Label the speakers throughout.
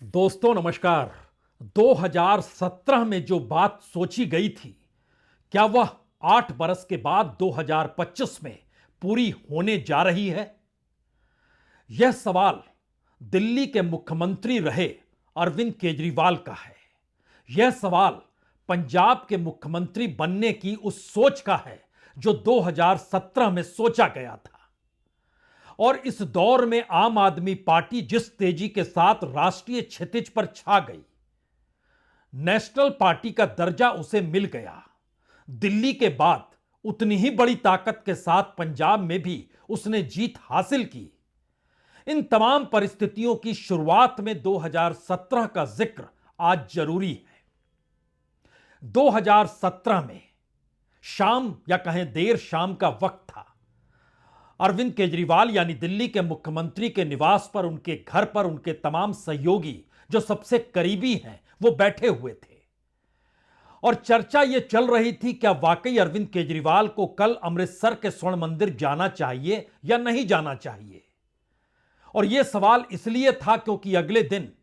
Speaker 1: दोस्तों नमस्कार। 2017 में जो बात सोची गई थी, क्या वह 8 बरस के बाद 2025 में पूरी होने जा रही है? यह सवाल दिल्ली के मुख्यमंत्री रहे अरविंद केजरीवाल का है। यह सवाल पंजाब के मुख्यमंत्री बनने की उस सोच का है जो 2017 में सोचा गया था। और इस दौर में आम आदमी पार्टी जिस तेजी के साथ राष्ट्रीय क्षितिज पर छा गई, नेशनल पार्टी का दर्जा उसे मिल गया। दिल्ली के बाद उतनी ही बड़ी ताकत के साथ पंजाब में भी उसने जीत हासिल की। इन तमाम परिस्थितियों की शुरुआत में 2017 का जिक्र आज जरूरी है। 2017 में शाम या कहें देर शाम का वक्त था। अरविंद केजरीवाल यानी दिल्ली के मुख्यमंत्री के निवास पर, उनके घर पर उनके तमाम सहयोगी जो सबसे करीबी हैं वो बैठे हुए थे और चर्चा यह चल रही थी क्या वाकई अरविंद केजरीवाल को कल अमृतसर के स्वर्ण मंदिर जाना चाहिए या नहीं जाना चाहिए। और यह सवाल इसलिए था क्योंकि अगले दिन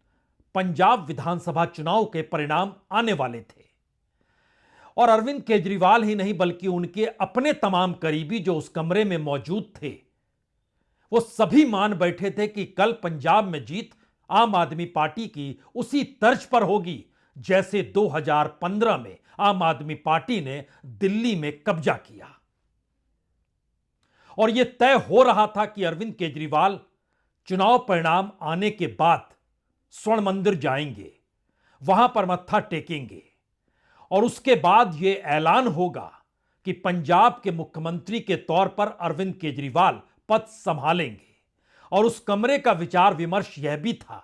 Speaker 1: पंजाब विधानसभा चुनाव के परिणाम आने वाले थे और अरविंद केजरीवाल ही नहीं बल्कि उनके अपने तमाम करीबी जो उस कमरे में मौजूद थे, वो सभी मान बैठे थे कि कल पंजाब में जीत आम आदमी पार्टी की उसी तर्ज पर होगी जैसे 2015 में आम आदमी पार्टी ने दिल्ली में कब्जा किया। और यह तय हो रहा था कि अरविंद केजरीवाल चुनाव परिणाम आने के बाद स्वर्ण मंदिर जाएंगे, वहां पर मत्था टेकेंगे और उसके बाद यह ऐलान होगा कि पंजाब के मुख्यमंत्री के तौर पर अरविंद केजरीवाल पद संभालेंगे। और उस कमरे का विचार विमर्श यह भी था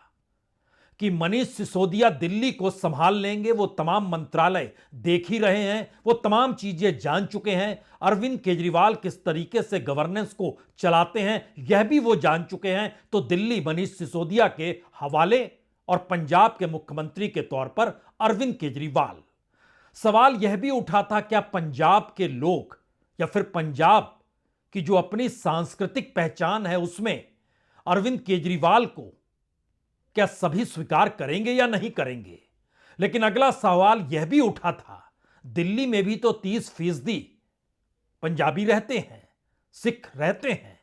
Speaker 1: कि मनीष सिसोदिया दिल्ली को संभाल लेंगे। वो तमाम मंत्रालय देख ही रहे हैं, वो तमाम चीजें जान चुके हैं। अरविंद केजरीवाल किस तरीके से गवर्नेंस को चलाते हैं यह भी वो जान चुके हैं। तो दिल्ली मनीष सिसोदिया के हवाले और पंजाब के मुख्यमंत्री के तौर पर अरविंद केजरीवाल। सवाल यह भी उठा था क्या पंजाब के लोग या फिर पंजाब की जो अपनी सांस्कृतिक पहचान है उसमें अरविंद केजरीवाल को क्या सभी स्वीकार करेंगे या नहीं करेंगे। लेकिन अगला सवाल यह भी उठा था, दिल्ली में भी तो 30% पंजाबी रहते हैं, सिख रहते हैं।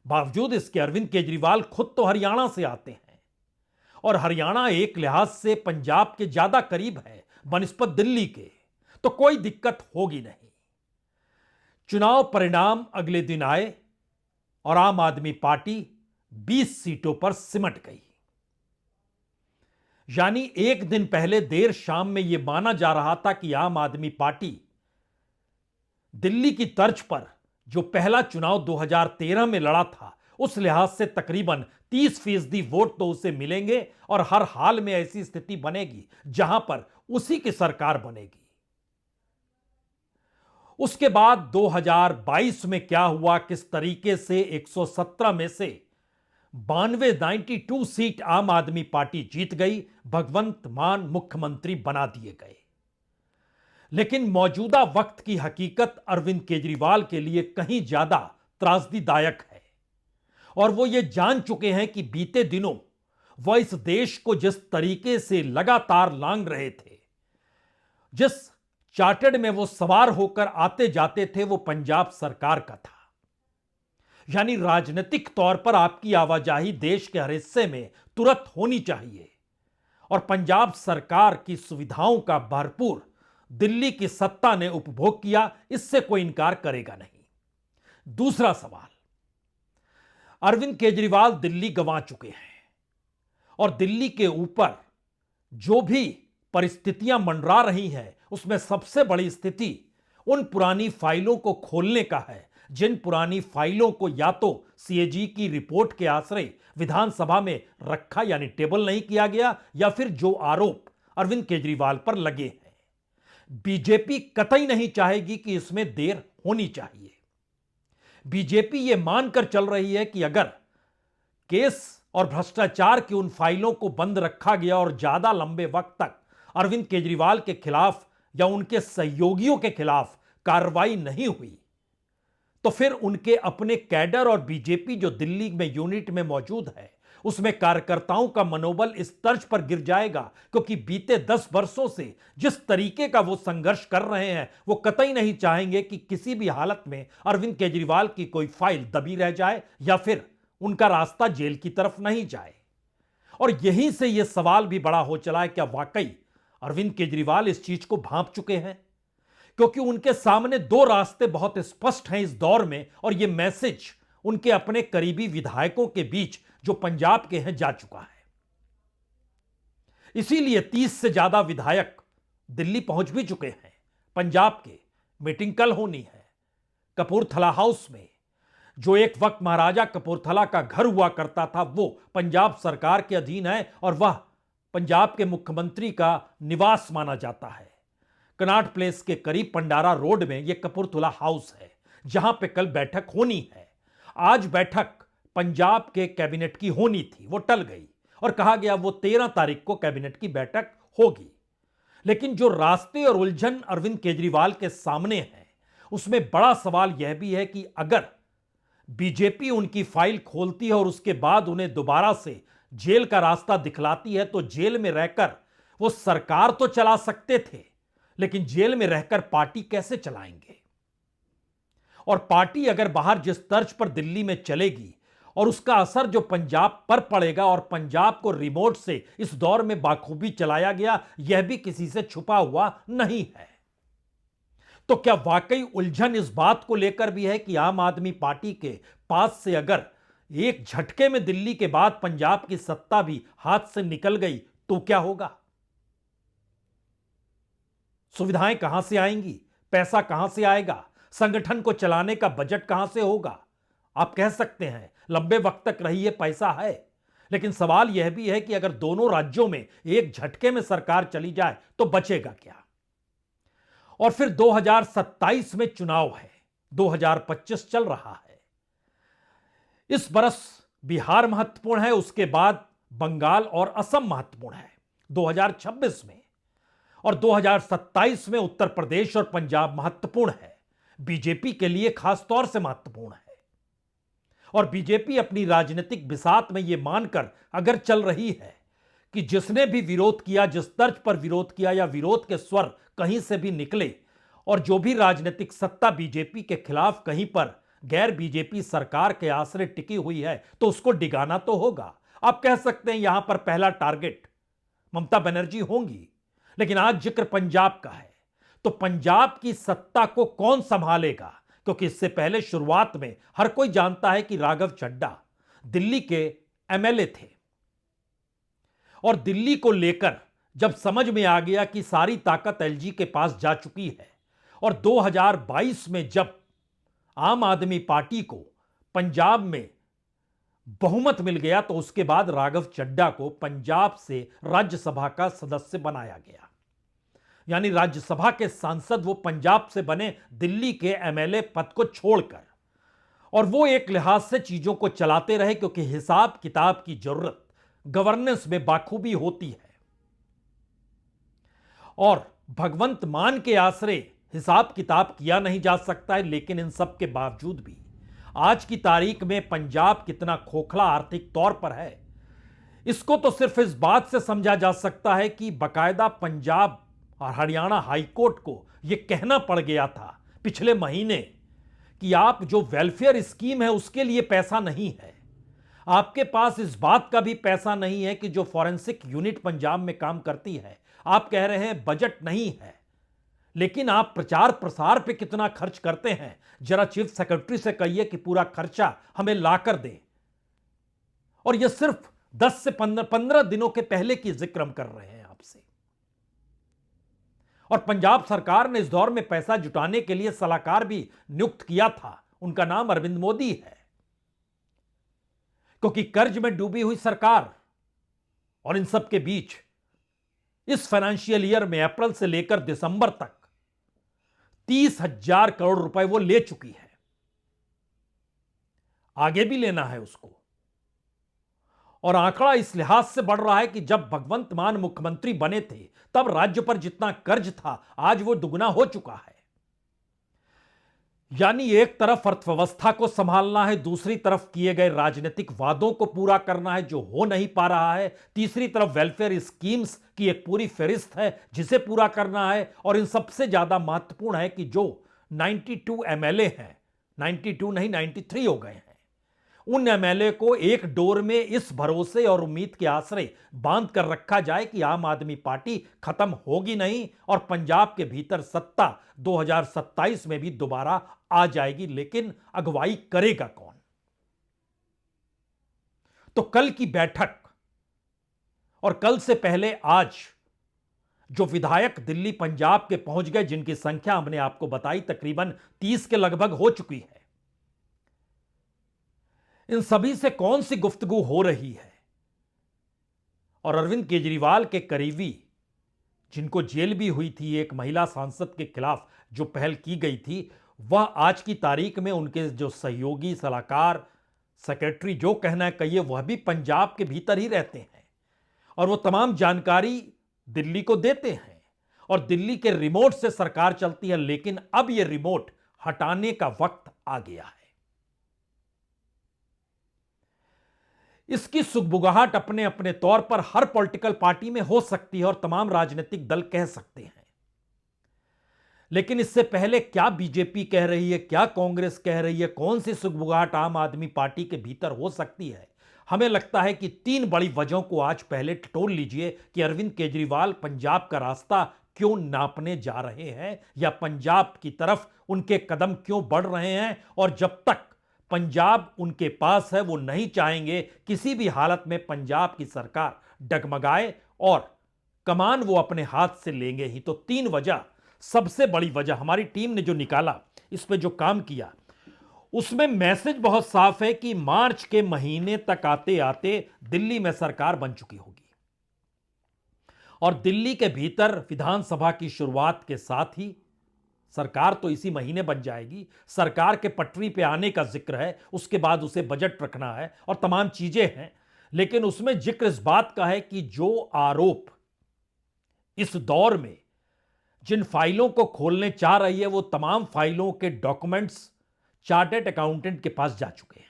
Speaker 1: बावजूद इसके अरविंद केजरीवाल खुद तो हरियाणा से आते हैं और हरियाणा एक लिहाज से पंजाब के ज्यादा करीब है बनिस्बत दिल्ली के, तो कोई दिक्कत होगी नहीं। चुनाव परिणाम अगले दिन आए और आम आदमी पार्टी 20 सीटों पर सिमट गई। यानी एक दिन पहले देर शाम में यह माना जा रहा था कि आम आदमी पार्टी दिल्ली की तर्ज पर जो पहला चुनाव 2013 में लड़ा था उस लिहाज से तकरीबन 30% वोट तो उसे मिलेंगे और हर हाल में ऐसी स्थिति बनेगी जहां पर उसी की सरकार बनेगी। उसके बाद 2022 में क्या हुआ, किस तरीके से 117 में से 92 सीट आम आदमी पार्टी जीत गई, भगवंत मान मुख्यमंत्री बना दिए गए। लेकिन मौजूदा वक्त की हकीकत अरविंद केजरीवाल के लिए कहीं ज्यादा त्रासदीदायक है और वो ये जान चुके हैं कि बीते दिनों वह इस देश को जिस तरीके से लगातार लांग रहे थे, जिस चार्टर्ड में वो सवार होकर आते जाते थे, वो पंजाब सरकार का था। यानी राजनीतिक तौर पर आपकी आवाजाही देश के हर हिस्से में तुरंत होनी चाहिए और पंजाब सरकार की सुविधाओं का भरपूर दिल्ली की सत्ता ने उपभोग किया, इससे कोई इनकार करेगा नहीं। दूसरा सवाल, अरविंद केजरीवाल दिल्ली गंवा चुके हैं और दिल्ली के ऊपर जो भी परिस्थितियां मंडरा रही हैं उसमें सबसे बड़ी स्थिति उन पुरानी फाइलों को खोलने का है जिन पुरानी फाइलों को या तो सीएजी की रिपोर्ट के आश्रय विधानसभा में रखा यानी टेबल नहीं किया गया, या फिर जो आरोप अरविंद केजरीवाल पर लगे हैं। बीजेपी कतई नहीं चाहेगी कि इसमें देर होनी चाहिए। बीजेपी यह मानकर चल रही है कि अगर केस और भ्रष्टाचार की उन फाइलों को बंद रखा गया और ज्यादा लंबे वक्त तक अरविंद केजरीवाल के खिलाफ या उनके सहयोगियों के खिलाफ कार्रवाई नहीं हुई, तो फिर उनके अपने कैडर और बीजेपी जो दिल्ली में यूनिट में मौजूद है उसमें कार्यकर्ताओं का मनोबल इस तर्ज पर गिर जाएगा क्योंकि बीते 10 वर्षों से जिस तरीके का वो संघर्ष कर रहे हैं, वो कतई नहीं चाहेंगे कि किसी भी हालत में अरविंद केजरीवाल की कोई फाइल दबी रह जाए या फिर उनका रास्ता जेल की तरफ नहीं जाए। और यहीं से यह सवाल भी बड़ा हो चला है, क्या वाकई अरविंद केजरीवाल इस चीज को भांप चुके हैं? क्योंकि उनके सामने दो रास्ते बहुत स्पष्ट हैं इस दौर में, और यह मैसेज उनके अपने करीबी विधायकों के बीच जो पंजाब के हैं जा चुका है। इसीलिए 30 से ज्यादा विधायक दिल्ली पहुंच भी चुके हैं। पंजाब के मीटिंग कल होनी है कपूरथला हाउस में। जो एक वक्त महाराजा कपूरथला का घर हुआ करता था, वो पंजाब सरकार के अधीन है और वह पंजाब के मुख्यमंत्री का निवास माना जाता है। कनॉट प्लेस के करीब पंडारा रोड में यह कपूरथला हाउस है, जहां पे कल बैठक होनी है। आज बैठक पंजाब के कैबिनेट की होनी थी, वो टल गई और कहा गया वो 13 तारीख को कैबिनेट की बैठक होगी। लेकिन जो रास्ते और उलझन अरविंद केजरीवाल के सामने है, उसमें बड़ा सवाल यह भी है कि अगर बीजेपी उनकी फाइल खोलती है और उसके बाद उन्हें दोबारा से जेल का रास्ता दिखलाती है, तो जेल में रहकर वो सरकार तो चला सकते थे, लेकिन जेल में रहकर पार्टी कैसे चलाएंगे? और पार्टी अगर बाहर जिस तर्ज पर दिल्ली में चलेगी और उसका असर जो पंजाब पर पड़ेगा, और पंजाब को रिमोट से इस दौर में बाखूबी चलाया गया, यह भी किसी से छुपा हुआ नहीं है। तो क्या वाकई उलझन इस बात को लेकर भी है कि आम आदमी पार्टी के पास से अगर एक झटके में दिल्ली के बाद पंजाब की सत्ता भी हाथ से निकल गई तो क्या होगा? सुविधाएं कहां से आएंगी? पैसा कहां से आएगा? संगठन को चलाने का बजट कहां से होगा? आप कह सकते हैं लंबे वक्त तक रही है, पैसा है, लेकिन सवाल यह भी है कि अगर दोनों राज्यों में एक झटके में सरकार चली जाए तो बचेगा क्या? और फिर 2027 में चुनाव है, 2025 चल रहा है। इस बरस बिहार महत्वपूर्ण है, उसके बाद बंगाल और असम महत्वपूर्ण है 2026 में, और 2027 में उत्तर प्रदेश और पंजाब महत्वपूर्ण है। बीजेपी के लिए खास तौर से महत्वपूर्ण है। और बीजेपी अपनी राजनीतिक बिसात में यह मानकर अगर चल रही है कि जिसने भी विरोध किया, जिस तर्ज पर विरोध किया, या विरोध के स्वर कहीं से भी निकले, और जो भी राजनीतिक सत्ता बीजेपी के खिलाफ कहीं पर गैर बीजेपी सरकार के आश्रय टिकी हुई है, तो उसको डिगाना तो होगा। आप कह सकते हैं यहां पर पहला टारगेट ममता बनर्जी होंगी, लेकिन आज जिक्र पंजाब का है, तो पंजाब की सत्ता को कौन संभालेगा? क्योंकि इससे पहले शुरुआत में हर कोई जानता है कि राघव चड्ढा दिल्ली के एमएलए थे, और दिल्ली को लेकर जब समझ में आ गया कि सारी ताकत एलजी के पास जा चुकी है, और 2022 में जब आम आदमी पार्टी को पंजाब में बहुमत मिल गया, तो उसके बाद राघव चड्ढा को पंजाब से राज्यसभा का सदस्य बनाया गया। यानी राज्यसभा के सांसद वो पंजाब से बने, दिल्ली के एमएलए पद को छोड़कर। और वो एक लिहाज से चीजों को चलाते रहे, क्योंकि हिसाब किताब की जरूरत गवर्नेंस में बाखूबी होती है। और भगवंत मान के आश्रय हिसाब किताब किया नहीं जा सकता है, लेकिन इन सब के बावजूद भी आज की तारीख में पंजाब कितना खोखला आर्थिक तौर पर है, इसको तो सिर्फ इस बात से समझा जा सकता है कि बकायदा पंजाब और हरियाणा हाईकोर्ट को यह कहना पड़ गया था पिछले महीने कि आप जो वेलफेयर स्कीम है उसके लिए पैसा नहीं है, आपके पास इस बात का भी पैसा नहीं है कि जो फॉरेंसिक यूनिट पंजाब में काम करती है, आप कह रहे हैं बजट नहीं है, लेकिन आप प्रचार प्रसार पे कितना खर्च करते हैं, जरा चीफ सेक्रेटरी से कहिए कि पूरा खर्चा हमें लाकर दें। और यह सिर्फ 10 से 15 दिनों के पहले की जिक्र हम कर रहे हैं आपसे। और पंजाब सरकार ने इस दौर में पैसा जुटाने के लिए सलाहकार भी नियुक्त किया था, उनका नाम अरविंद मोदी है। क्योंकि कर्ज में डूबी हुई सरकार, और इन सब के बीच इस फाइनेंशियल ईयर में अप्रैल से लेकर दिसंबर तक 30,000 करोड़ रुपए वो ले चुकी है, आगे भी लेना है उसको। और आंकड़ा इस लिहाज से बढ़ रहा है कि जब भगवंत मान मुख्यमंत्री बने थे, तब राज्य पर जितना कर्ज था, आज वो दुगना हो चुका है। यानी एक तरफ अर्थव्यवस्था को संभालना है, दूसरी तरफ किए गए राजनीतिक वादों को पूरा करना है जो हो नहीं पा रहा है, तीसरी तरफ वेलफेयर स्कीम्स की एक पूरी फेरिस्त है जिसे पूरा करना है, और इन सबसे ज्यादा महत्वपूर्ण है कि जो 92 एमएलए हैं, 92 नहीं 93 हो गए हैं, उन एमएलए को एक डोर में इस भरोसे और उम्मीद के आसरे बांध कर रखा जाए कि आम आदमी पार्टी खत्म होगी नहीं और पंजाब के भीतर सत्ता 2027 में भी दोबारा आ जाएगी। लेकिन अगुवाई करेगा कौन? तो कल की बैठक और कल से पहले आज जो विधायक दिल्ली पंजाब के पहुंच गए, जिनकी संख्या हमने आपको बताई तकरीबन 30 के लगभग हो चुकी है, इन सभी से कौन सी गुफ्तगू हो रही है? और अरविंद केजरीवाल के करीबी, जिनको जेल भी हुई थी, एक महिला सांसद के खिलाफ जो पहल की गई थी, वह आज की तारीख में उनके जो सहयोगी, सलाहकार, सेक्रेटरी, जो कहना है कहिए, वह भी पंजाब के भीतर ही रहते हैं और वो तमाम जानकारी दिल्ली को देते हैं और दिल्ली के रिमोट से सरकार चलती है। लेकिन अब यह रिमोट हटाने का वक्त आ गया है। इसकी सुगबुगाहट अपने अपने तौर पर हर पॉलिटिकल पार्टी में हो सकती है और तमाम राजनीतिक दल कह सकते हैं, लेकिन इससे पहले क्या बीजेपी कह रही है, क्या कांग्रेस कह रही है, कौन सी सुगबुगाहट आम आदमी पार्टी के भीतर हो सकती है? हमें लगता है कि 3 बड़ी वजहों को आज पहले टटोल लीजिए कि अरविंद केजरीवाल पंजाब का रास्ता क्यों नापने जा रहे हैं या पंजाब की तरफ उनके कदम क्यों बढ़ रहे हैं। और जब तक पंजाब उनके पास है, वो नहीं चाहेंगे किसी भी हालत में पंजाब की सरकार डगमगाए और कमान वो अपने हाथ से लेंगे ही। तो 3 वजह, सबसे बड़ी वजह हमारी टीम ने जो निकाला, इस पे जो काम किया, उसमें मैसेज बहुत साफ है कि मार्च के महीने तक आते आते दिल्ली में सरकार बन चुकी होगी और दिल्ली के भीतर विधानसभा की शुरुआत के साथ ही सरकार तो इसी महीने बन जाएगी। सरकार के पटरी पे आने का जिक्र है, उसके बाद उसे बजट रखना है और तमाम चीजें हैं। लेकिन उसमें जिक्र इस बात का है कि जो आरोप इस दौर में जिन फाइलों को खोलने चाह रही है, वो तमाम फाइलों के डॉक्यूमेंट्स चार्टर्ड अकाउंटेंट के पास जा चुके हैं।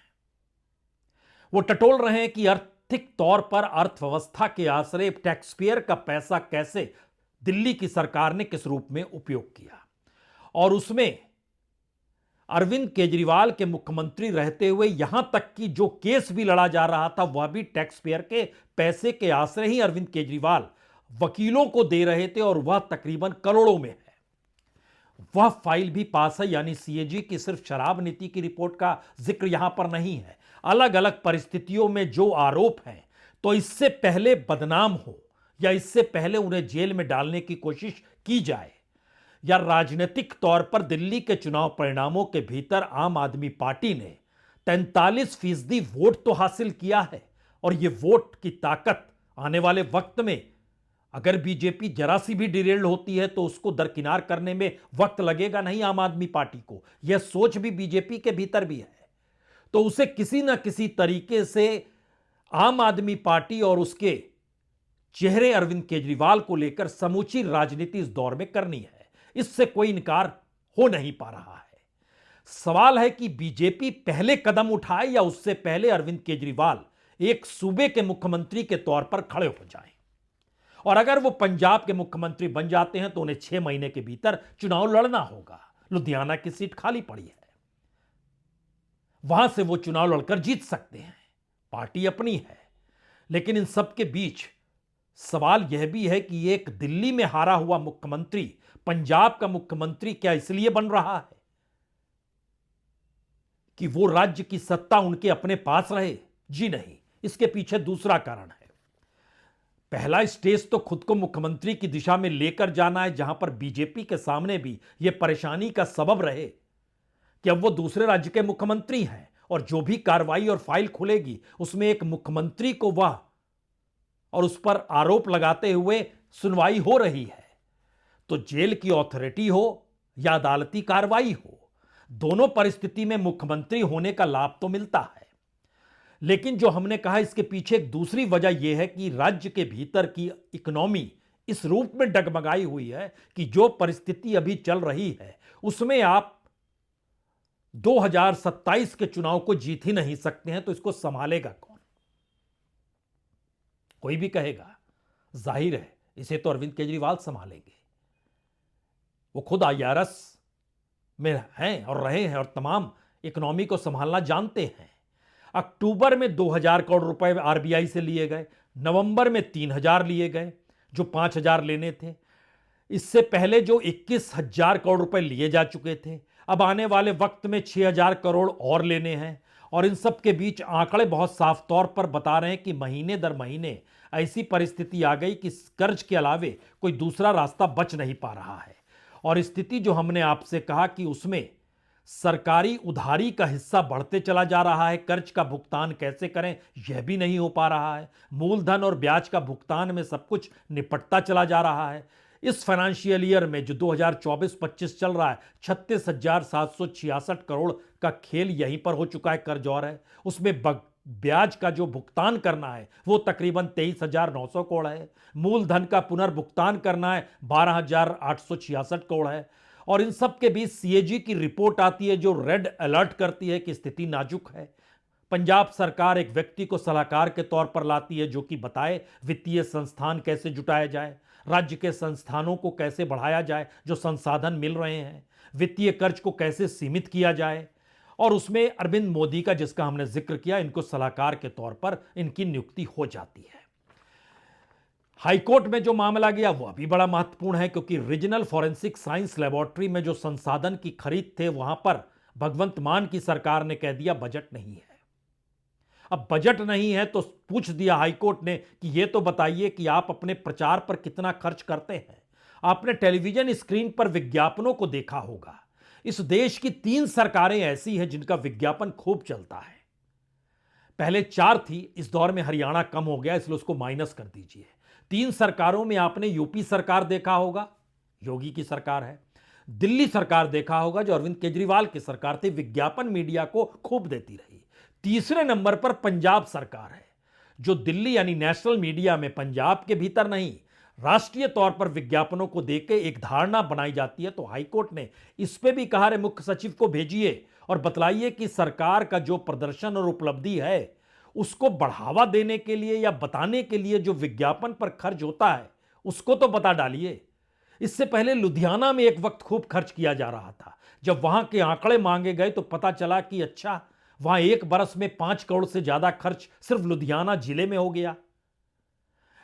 Speaker 1: वो टटोल रहे हैं कि आर्थिक तौर पर अर्थव्यवस्था के आश्रय टैक्सपेयर का पैसा कैसे दिल्ली की सरकार ने किस रूप में उपयोग किया, और उसमें अरविंद केजरीवाल के मुख्यमंत्री रहते हुए यहां तक कि जो केस भी लड़ा जा रहा था वह भी टैक्स पेयर के पैसे के आश्रय ही अरविंद केजरीवाल वकीलों को दे रहे थे और वह तकरीबन करोड़ों में है। वह फाइल भी पास है, यानी सीएजी की सिर्फ शराब नीति की रिपोर्ट का जिक्र यहां पर नहीं है। अलग अलग परिस्थितियों में जो आरोप हैं, तो इससे पहले बदनाम हो या इससे पहले उन्हें जेल में डालने की कोशिश की जाए या राजनीतिक तौर पर दिल्ली के चुनाव परिणामों के भीतर आम आदमी पार्टी ने 43% वोट तो हासिल किया है और यह वोट की ताकत आने वाले वक्त में अगर बीजेपी जरा सी भी डिरेल्ड होती है तो उसको दरकिनार करने में वक्त लगेगा नहीं आम आदमी पार्टी को। यह सोच भी बीजेपी के भीतर भी है, तो उसे किसी ना किसी तरीके से आम आदमी पार्टी और उसके चेहरे अरविंद केजरीवाल को लेकर समूची राजनीति इस दौर में करनी है। इससे कोई इनकार हो नहीं पा रहा है। सवाल है कि बीजेपी पहले कदम उठाए या उससे पहले अरविंद केजरीवाल एक सूबे के मुख्यमंत्री के तौर पर खड़े हो जाएं। और अगर वो पंजाब के मुख्यमंत्री बन जाते हैं तो उन्हें 6 महीने के भीतर चुनाव लड़ना होगा। लुधियाना की सीट खाली पड़ी है, वहां से वो चुनाव लड़कर जीत सकते हैं, पार्टी अपनी है। लेकिन इन सब के बीच सवाल यह भी है कि एक दिल्ली में हारा हुआ मुख्यमंत्री पंजाब का मुख्यमंत्री क्या इसलिए बन रहा है कि वो राज्य की सत्ता उनके अपने पास रहे? जी नहीं, इसके पीछे दूसरा कारण है। पहला स्टेज तो खुद को मुख्यमंत्री की दिशा में लेकर जाना है, जहां पर बीजेपी के सामने भी यह परेशानी का सबब रहे कि अब वो दूसरे राज्य के मुख्यमंत्री हैं और जो भी कार्रवाई और फाइल खुलेगी उसमें एक मुख्यमंत्री को वह और उस पर आरोप लगाते हुए सुनवाई हो रही है। तो जेल की अथॉरिटी हो या अदालती कार्रवाई हो, दोनों परिस्थिति में मुख्यमंत्री होने का लाभ तो मिलता है। लेकिन जो हमने कहा, इसके पीछे एक दूसरी वजह यह है कि राज्य के भीतर की इकोनॉमी इस रूप में डगमगाई हुई है कि जो परिस्थिति अभी चल रही है उसमें आप 2027 के चुनाव को जीत ही नहीं सकते हैं तो इसको संभालेगा कौन? कोई भी कहेगा जाहिर है इसे तो अरविंद केजरीवाल संभालेंगे। वो खुद आईआरएस में हैं और रहे हैं और तमाम इकोनॉमी को संभालना जानते हैं। अक्टूबर में 2000 करोड़ रुपए आरबीआई से लिए गए, नवंबर में 3000 लिए गए जो 5000 लेने थे। इससे पहले जो 21,000 करोड़ रुपए लिए जा चुके थे, अब आने वाले वक्त में 6000 करोड़ और लेने हैं। और इन सब के बीच आंकड़े बहुत साफ तौर पर बता रहे हैं कि महीने दर महीने ऐसी परिस्थिति आ गई कि कर्ज के अलावे कोई दूसरा रास्ता बच नहीं पा रहा है। और स्थिति जो हमने आपसे कहा कि उसमें सरकारी उधारी का हिस्सा बढ़ते चला जा रहा है, कर्ज का भुगतान कैसे करें यह भी नहीं हो पा रहा है, मूलधन और ब्याज का भुगतान में सब कुछ निपटता चला जा रहा है। इस फाइनेंशियल ईयर में जो 2024-25 चल रहा है, 36,766 करोड़ का खेल यहीं पर हो चुका है। कर्ज और है, उसमें ब्याज का जो भुगतान करना है वो तकरीबन 23,900 करोड़ है। मूलधन का पुनर्भुगतान करना है 12,866 करोड़ है। और इन सब के बीच सीएजी की रिपोर्ट आती है जो रेड अलर्ट करती है कि स्थिति नाजुक है। पंजाब सरकार एक व्यक्ति को सलाहकार के तौर पर लाती है जो कि बताए वित्तीय संस्थान कैसे जुटाया जाए, राज्य के संस्थानों को कैसे बढ़ाया जाए जो संसाधन मिल रहे हैं, वित्तीय कर्ज को कैसे सीमित किया जाए। और उसमें अरविंद मोदी का, जिसका हमने जिक्र किया, इनको सलाहकार के तौर पर इनकी नियुक्ति हो जाती है। हाईकोर्ट में जो मामला गया वो अभी बड़ा महत्वपूर्ण है क्योंकि रीजनल फॉरेंसिक साइंस लेबोरेटरी में जो संसाधन की खरीद थे वहां पर भगवंत मान की सरकार ने कह दिया बजट नहीं है। अब बजट नहीं है तो पूछ दिया हाईकोर्ट ने कि यह तो बताइए कि आप अपने प्रचार पर कितना खर्च करते हैं। आपने टेलीविजन स्क्रीन पर विज्ञापनों को देखा होगा। इस देश की 3 सरकारें ऐसी हैं जिनका विज्ञापन खूब चलता है। पहले 4 थी, इस दौर में हरियाणा कम हो गया इसलिए उसको माइनस कर दीजिए। 3 सरकारों में आपने यूपी सरकार देखा होगा, योगी की सरकार है। दिल्ली सरकार देखा होगा जो अरविंद केजरीवाल की सरकार थी, विज्ञापन मीडिया को खूब देती रही। तीसरे नंबर पर पंजाब सरकार है जो दिल्ली यानी नेशनल मीडिया में पंजाब के भीतर नहीं, राष्ट्रीय तौर पर विज्ञापनों को देके एक धारणा बनाई जाती है। तो हाईकोर्ट ने इस पे भी कहा, रे मुख्य सचिव को भेजिए और बतलाइए कि सरकार का जो प्रदर्शन और उपलब्धि है उसको बढ़ावा देने के लिए या बताने के लिए जो विज्ञापन पर खर्च होता है उसको तो बता डालिए। इससे पहले लुधियाना में एक वक्त खूब खर्च किया जा रहा था। जब वहां के आंकड़े मांगे गए तो पता चला कि अच्छा, वहां एक बरस में 5 करोड़ से ज्यादा खर्च सिर्फ लुधियाना जिले में हो गया।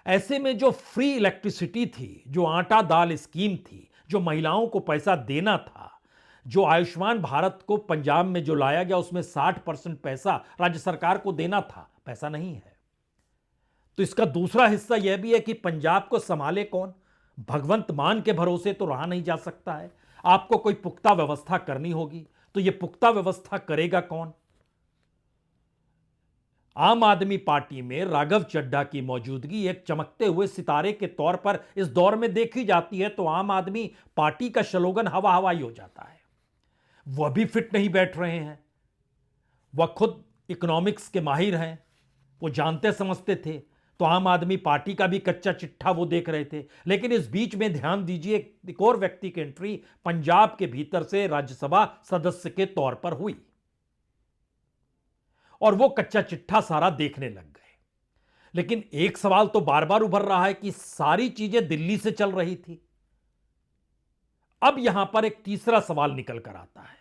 Speaker 1: ऐसे में जो फ्री इलेक्ट्रिसिटी थी, जो आटा दाल स्कीम थी, जो महिलाओं को पैसा देना था, जो आयुष्मान भारत को पंजाब में जो लाया गया उसमें 60% पैसा राज्य सरकार को देना था, पैसा नहीं है। तो इसका दूसरा हिस्सा यह भी है कि पंजाब को संभाले कौन? भगवंत मान के भरोसे तो रहा नहीं जा सकता है। आपको कोई पुख्ता व्यवस्था करनी होगी। तो यह पुख्ता व्यवस्था करेगा कौन? आम आदमी पार्टी में राघव चड्ढा की मौजूदगी एक चमकते हुए सितारे के तौर पर इस दौर में देखी जाती है। तो आम आदमी पार्टी का स्लोगन हवा हवाई हो जाता है। वह भी फिट नहीं बैठ रहे हैं। वह खुद इकोनॉमिक्स के माहिर हैं, वो जानते समझते थे। तो आम आदमी पार्टी का भी कच्चा चिट्ठा वो देख रहे थे। लेकिन इस बीच में ध्यान दीजिए, एक और व्यक्ति की एंट्री पंजाब के भीतर से राज्यसभा सदस्य के तौर पर हुई और वो कच्चा चिट्ठा सारा देखने लग गए। लेकिन एक सवाल तो बार बार उभर रहा है कि सारी चीजें दिल्ली से चल रही थी। अब यहां पर एक तीसरा सवाल निकल कर आता है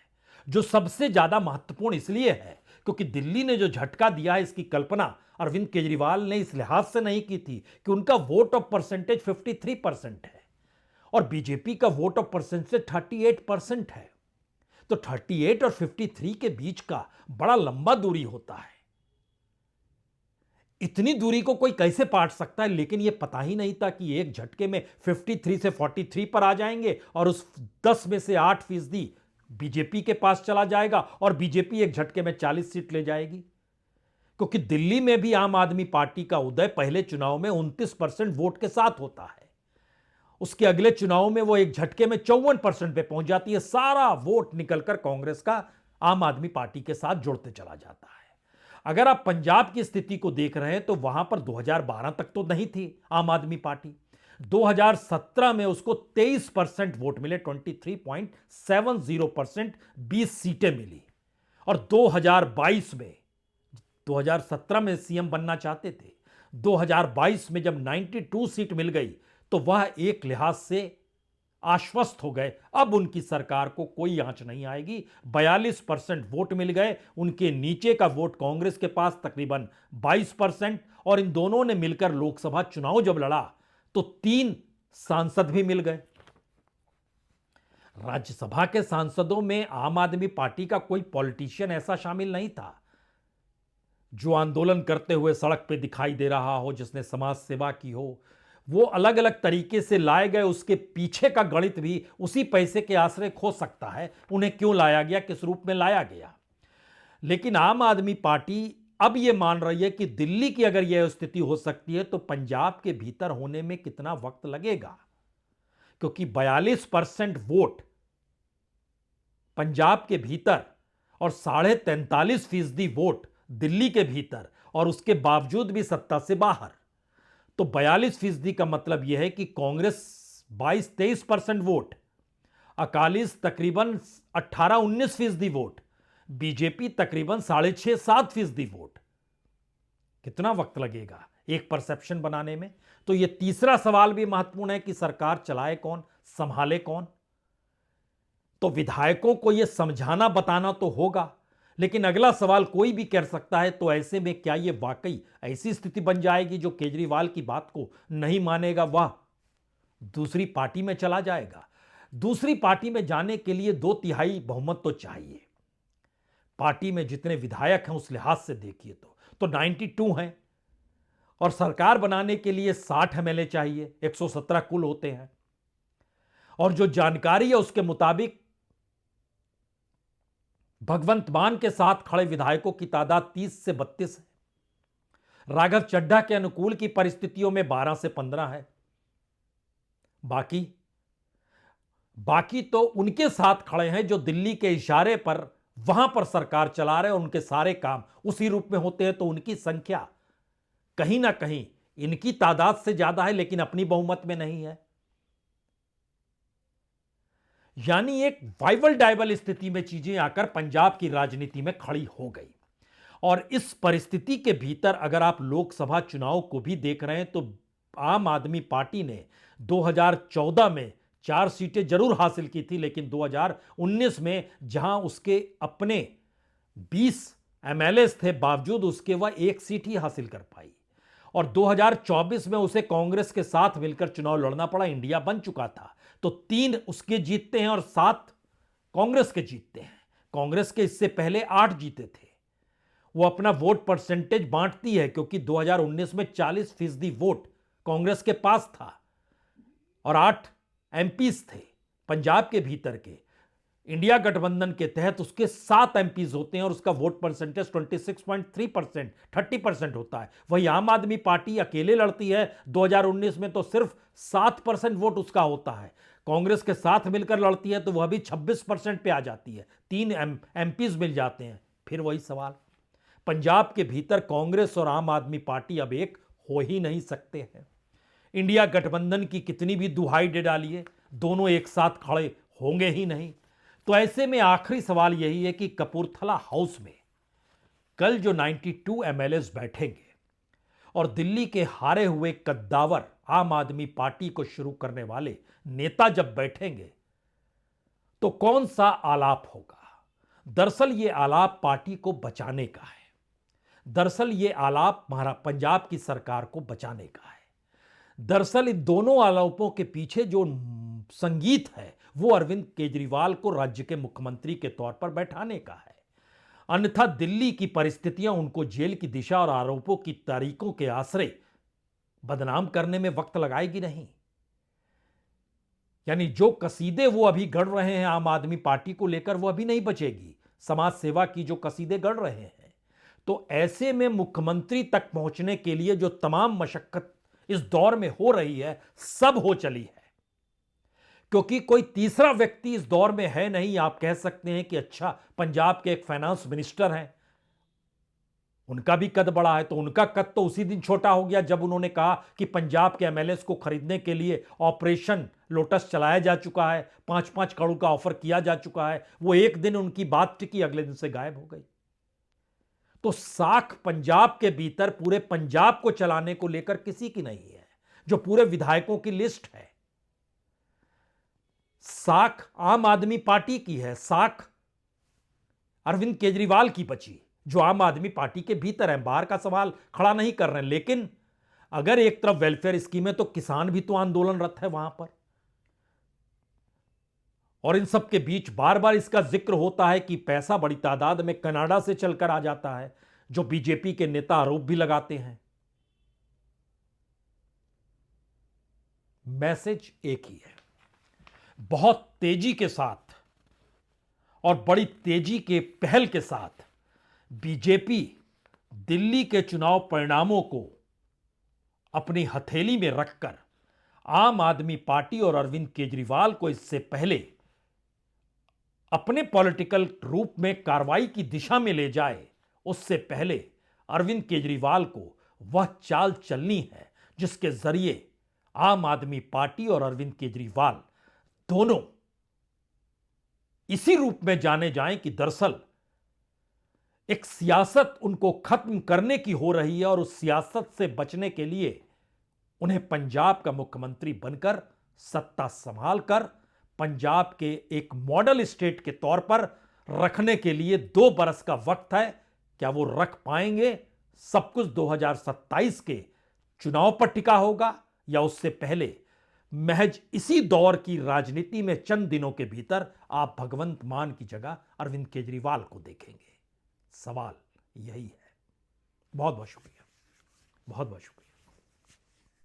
Speaker 1: जो सबसे ज्यादा महत्वपूर्ण इसलिए है क्योंकि दिल्ली ने जो झटका दिया है इसकी कल्पना अरविंद केजरीवाल ने इस लिहाज से नहीं की थी कि उनका वोट ऑफ परसेंटेज 53% है और बीजेपी का वोट ऑफ परसेंटेज 38% है। तो 38 और 53 के बीच का बड़ा लंबा दूरी होता है। इतनी दूरी को कोई कैसे पाट सकता है? लेकिन यह पता ही नहीं था कि एक झटके में 53 से 43 पर आ जाएंगे और उस 10 में से 8% बीजेपी के पास चला जाएगा और बीजेपी एक झटके में 40 सीट ले जाएगी। क्योंकि दिल्ली में भी आम आदमी पार्टी का उदय पहले चुनाव में 29% वोट के साथ होता है। उसके अगले चुनाव में वो एक झटके में 54% पे पहुंच जाती है। सारा वोट निकलकर कांग्रेस का आम आदमी पार्टी के साथ जुड़ते चला जाता है। अगर आप पंजाब की स्थिति को देख रहे हैं तो वहां पर 2012 तक तो नहीं थी आम आदमी पार्टी। 2017 में उसको 23% वोट मिले, 23.70%, 20 सीटें मिली। और 2022 में, 2017 में सीएम बनना चाहते थे, 2022 में जब 92 सीट मिल गई तो वह एक लिहाज से आश्वस्त हो गए, अब उनकी सरकार को कोई आंच नहीं आएगी। 42% वोट मिल गए, उनके नीचे का वोट कांग्रेस के पास तकरीबन 22%, और इन दोनों ने मिलकर लोकसभा चुनाव जब लड़ा तो 3 सांसद भी मिल गए। राज्यसभा के सांसदों में आम आदमी पार्टी का कोई पॉलिटिशियन ऐसा शामिल नहीं था जो आंदोलन करते हुए सड़क पे दिखाई दे रहा हो, जिसने समाज सेवा की हो। वो अलग अलग तरीके से लाए गए, उसके पीछे का गणित भी उसी पैसे के आश्रय हो सकता है, उन्हें क्यों लाया गया, किस रूप में लाया गया। लेकिन आम आदमी पार्टी अब यह मान रही है कि दिल्ली की अगर यह स्थिति हो सकती है तो पंजाब के भीतर होने में कितना वक्त लगेगा, क्योंकि 42% वोट पंजाब के भीतर और 43.5% वोट दिल्ली के भीतर, और उसके बावजूद भी सत्ता से बाहर। तो 42% का मतलब यह है कि कांग्रेस 22-23% वोट, अकालीस तकरीबन 18-19% वोट, बीजेपी तकरीबन 6.5-7% वोट। कितना वक्त लगेगा एक परसेप्शन बनाने में। तो यह तीसरा सवाल भी महत्वपूर्ण है कि सरकार चलाए कौन, संभाले कौन। तो विधायकों को यह समझाना बताना तो होगा, लेकिन अगला सवाल कोई भी कर सकता है, तो ऐसे में क्या यह वाकई ऐसी स्थिति बन जाएगी जो केजरीवाल की बात को नहीं मानेगा, वह दूसरी पार्टी में चला जाएगा। दूसरी पार्टी में जाने के लिए 2/3 बहुमत तो चाहिए। पार्टी में जितने विधायक हैं उस लिहाज से देखिए तो 92 हैं, और सरकार बनाने के लिए 60 एमएलए चाहिए, 117 कुल होते हैं। और जो जानकारी है उसके मुताबिक भगवंत मान के साथ खड़े विधायकों की तादाद 30 से 32 है। राघव चड्ढा के अनुकूल की परिस्थितियों में 12 से 15 है। बाकी तो उनके साथ खड़े हैं जो दिल्ली के इशारे पर वहां पर सरकार चला रहे हैं, उनके सारे काम उसी रूप में होते हैं। तो उनकी संख्या कहीं ना कहीं इनकी तादाद से ज्यादा है, लेकिन अपनी बहुमत में नहीं है। यानी एक वाइवल डाइवल स्थिति में चीजें आकर पंजाब की राजनीति में खड़ी हो गई। और इस परिस्थिति के भीतर अगर आप लोकसभा चुनाव को भी देख रहे हैं तो आम आदमी पार्टी ने 2014 में 4 सीटें जरूर हासिल की थी, लेकिन 2019 में जहां उसके अपने 20 एमएलए थे, बावजूद उसके वह 1 सीट ही हासिल कर पाई। और 2024 में उसे कांग्रेस के साथ मिलकर चुनाव लड़ना पड़ा, इंडिया बन चुका था। तो 3 उसके जीतते हैं और 7 कांग्रेस के जीतते हैं। कांग्रेस के इससे पहले 8 जीते थे। वो अपना वोट परसेंटेज बांटती है, क्योंकि 2019 में 40% वोट कांग्रेस के पास था और 8 एमपीज थे पंजाब के भीतर के। इंडिया गठबंधन के तहत उसके 7 एमपीज होते हैं और उसका वोट परसेंटेज 26.3%, 30% होता है। वही आम आदमी पार्टी अकेले लड़ती है 2019 में तो सिर्फ 7% वोट उसका होता है। कांग्रेस के साथ मिलकर लड़ती है तो वह भी 26% पे आ जाती है, 3 एमपीज मिल जाते हैं। फिर वही सवाल, पंजाब के भीतर कांग्रेस और आम आदमी पार्टी अब एक हो ही नहीं सकते हैं। इंडिया गठबंधन की कितनी भी दुहाई दे डालिए, दोनों एक साथ खड़े होंगे ही नहीं। तो ऐसे में आखिरी सवाल यही है कि कपूरथला हाउस में कल जो 92 एमएलएस बैठेंगे और दिल्ली के हारे हुए कद्दावर आम आदमी पार्टी को शुरू करने वाले नेता जब बैठेंगे तो कौन सा आलाप होगा। दरअसल यह आलाप पार्टी को बचाने का है। दरअसल यह आलाप पंजाब की सरकार को बचाने का है। दरअसल इन दोनों आलापों के पीछे जो संगीत है वो अरविंद केजरीवाल को राज्य के मुख्यमंत्री के तौर पर बैठाने का है। अन्यथा दिल्ली की परिस्थितियां उनको जेल की दिशा और आरोपों की तारीखों के आश्रय बदनाम करने में वक्त लगाएगी नहीं। यानी जो कसीदे वो अभी गढ़ रहे हैं आम आदमी पार्टी को लेकर, वो अभी नहीं बचेगी। समाज सेवा की जो कसीदे गढ़ रहे हैं, तो ऐसे में मुख्यमंत्री तक पहुंचने के लिए जो तमाम मशक्कत इस दौर में हो रही है, सब हो चली है। क्योंकि कोई तीसरा व्यक्ति इस दौर में है नहीं। आप कह सकते हैं कि अच्छा, पंजाब के एक फाइनेंस मिनिस्टर हैं, उनका भी कद बढ़ा है, तो उनका कद तो उसी दिन छोटा हो गया जब उन्होंने कहा कि पंजाब के एमएलएस को खरीदने के लिए ऑपरेशन लोटस चलाया जा चुका है, 5-5 करोड़ का ऑफर किया जा चुका है। वो एक दिन उनकी बात टिकी, अगले दिन से गायब हो गई। तो साख पंजाब के भीतर पूरे पंजाब को चलाने को लेकर किसी की नहीं है, जो पूरे विधायकों की लिस्ट है। साख आम आदमी पार्टी की है, साख अरविंद केजरीवाल की बची, जो आम आदमी पार्टी के भीतर है, बाहर का सवाल खड़ा नहीं कर रहे हैं। लेकिन अगर एक तरफ वेलफेयर स्कीम है तो किसान भी तो आंदोलनरत है वहां पर। और इन सब के बीच बार बार इसका जिक्र होता है कि पैसा बड़ी तादाद में कनाडा से चलकर आ जाता है, जो बीजेपी के नेता आरोप भी लगाते हैं। मैसेज एक ही है, बहुत तेजी के साथ और बड़ी तेजी के पहल के साथ बीजेपी दिल्ली के चुनाव परिणामों को अपनी हथेली में रखकर आम आदमी पार्टी और अरविंद केजरीवाल को इससे पहले अपने पॉलिटिकल रूप में कार्रवाई की दिशा में ले जाए, उससे पहले अरविंद केजरीवाल को वह चाल चलनी है जिसके जरिए आम आदमी पार्टी और अरविंद केजरीवाल दोनों इसी रूप में जाने जाएं कि दरअसल एक सियासत उनको खत्म करने की हो रही है और उस सियासत से बचने के लिए उन्हें पंजाब का मुख्यमंत्री बनकर सत्ता संभालकर पंजाब के एक मॉडल स्टेट के तौर पर रखने के लिए 2 बरस का वक्त है। क्या वो रख पाएंगे? सब कुछ 2027 के चुनाव पर टिका होगा या उससे पहले महज इसी दौर की राजनीति में चंद दिनों के भीतर आप भगवंत मान की जगह अरविंद केजरीवाल को देखेंगे? सवाल यही है। बहुत बहुत शुक्रिया, बहुत बहुत शुक्रिया।